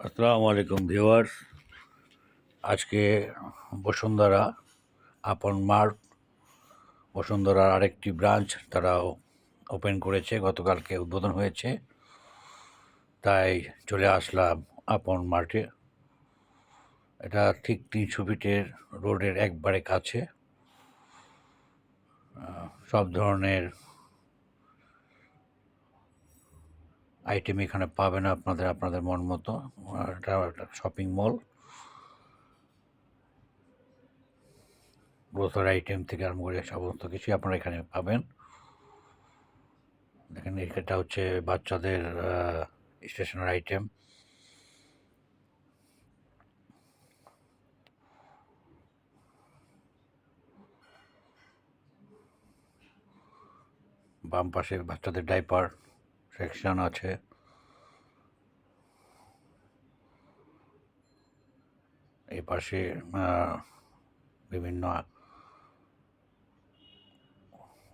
আসসালামু আলাইকুম ভিউয়ার্স। আজকে বসুন্ধরা আপন মার্ট বসুন্ধরার আরেকটি ব্রাঞ্চ তারা ওপেন করেছে, গতকালকে উদ্বোধন হয়েছে। তাই চলে আসলাম আপন মার্টে। এটা ঠিক 300 ফিটের রোডের একবারে কাছে। সব ধরনের আইটেম এখানে পাবেন আপনাদের মন মতো। এটা একটা শপিং মল, গ্রোসারি আইটেম থেকে আরম্ভ করে সমস্ত কিছুই আপনারা এখানে পাবেন। দেখেন, এটা হচ্ছে বাচ্চাদের স্টেশনারি আইটেম। বাম পাশে বাচ্চাদের ডাইপার সেকশন আছে। এই পাশে বিভিন্ন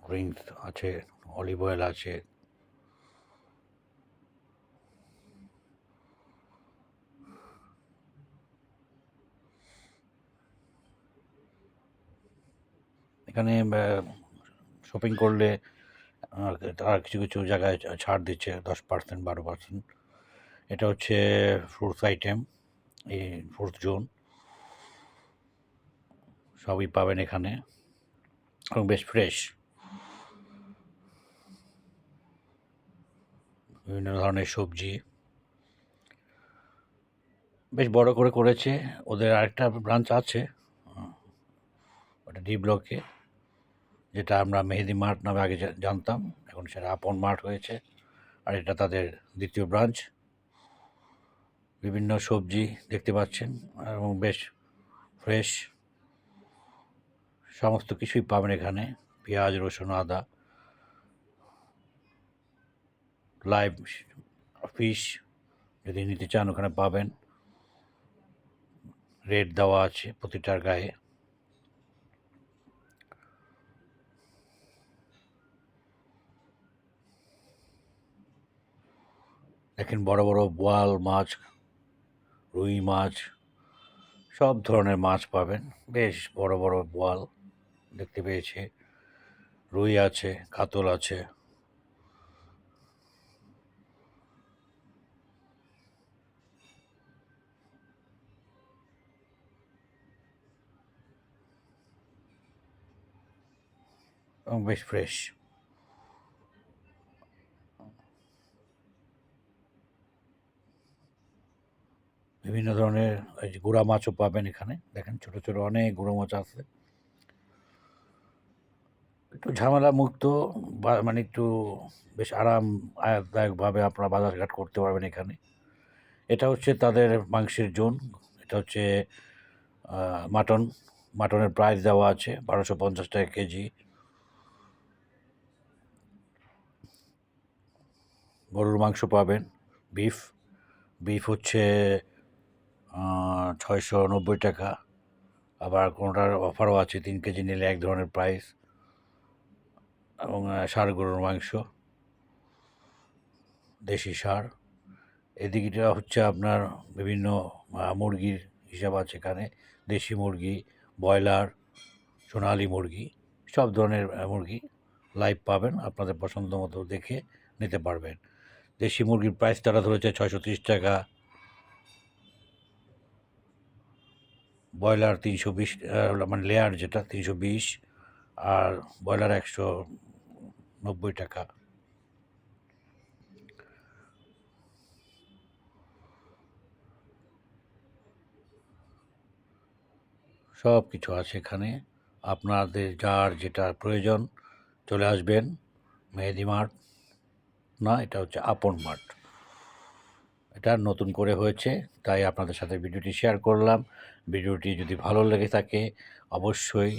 ড্রিঙ্কস আছে, অলিভ অয়েল আছে। এখানে শপিং করলে তারা কিছু কিছু জায়গায় ছাড় দিচ্ছে 10%, 12%। এটা হচ্ছে ফ্রুটস আইটেম, এই ফ্রুটস জোন সবই পাবেন এখানে এবং বেশ ফ্রেশ। বিভিন্ন ধরনের সবজি বেশ বড় করে করেছে। ওদের আরেকটা ব্রাঞ্চ আছে, ওটা ডি ব্লকে, যেটা আমরা মেহেদি মার্ট নামে আগে জানতাম, এখন সেটা আপন মার্ট হয়েছে। আর এটা তাদের দ্বিতীয় ব্রাঞ্চ। বিভিন্ন সবজি দেখতে পাচ্ছেন এবং বেশ ফ্রেশ, সমস্ত কিছুই পাবেন এখানে। পেঁয়াজ, রসুন, আদা, লাইভ ফিশ যদি নিতে চান ওখানে পাবেন। রেট দেওয়া আছে প্রতিটার গায়ে। দেখেন, বড় বড় বোয়াল মাছ, রুই মাছ, সব ধরনের মাছ পাবেন। বেশ বড় বড় বোয়াল দেখতে পেয়েছি, রুই আছে, কাতল আছে। এবং বেশ ফ্রেশ। বিভিন্ন ধরনের এই যে গুঁড়া মাছও পাবেন এখানে। দেখেন, ছোট ছোট অনেক গুঁড়ো মাছ আছে। একটু ঝামেলা মুক্ত, মানে একটু বেশ আরামদায়কভাবে আপনারা বাজারঘাট করতে পারবেন এখানে। এটা হচ্ছে তাদের মাংসের জোন। এটা হচ্ছে মাটনের প্রাইস দেওয়া আছে 1250 টাকা কেজি। গরুর মাংস পাবেন, বিফ বিফ হচ্ছে 690 টাকা। আবার কোনোটার অফারও আছে, 3 কেজি নিলে এক ধরনের প্রাইস। এবং ষাঁড় গরুর মাংস, দেশি ষাঁড়। এদিকটা হচ্ছে আপনার বিভিন্ন মুরগির হিসাব আছে এখানে। দেশি মুরগি, ব্রয়লার, সোনালি মুরগি, সব ধরনের মুরগি লাইভ পাবেন। আপনাদের পছন্দ মতো দেখে নিতে পারবেন। দেশি মুরগির প্রাইস তারা ধরেছে 630 টাকা, ব্রয়লার 320, মানে লেয়ার যেটা 320, আর ব্রয়লার 190 টাকা। সব কিছু আছে এখানে। আপনাদের যার যেটা প্রয়োজন চলে আসবেন। মেহেদি মার্ট না, এটা হচ্ছে আপন মার্ট। এটা নতুন করে হয়েছে, তাই আপনাদের সাথে ভিডিওটি শেয়ার করলাম। ভিডিওটি যদি ভালো লেগে থাকে অবশ্যই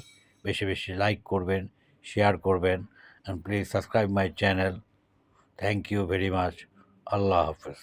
বেশি বেশি লাইক করবেন, শেয়ার করবেন, and please subscribe my channel. Thank you very much. আল্লাহ হাফেজ।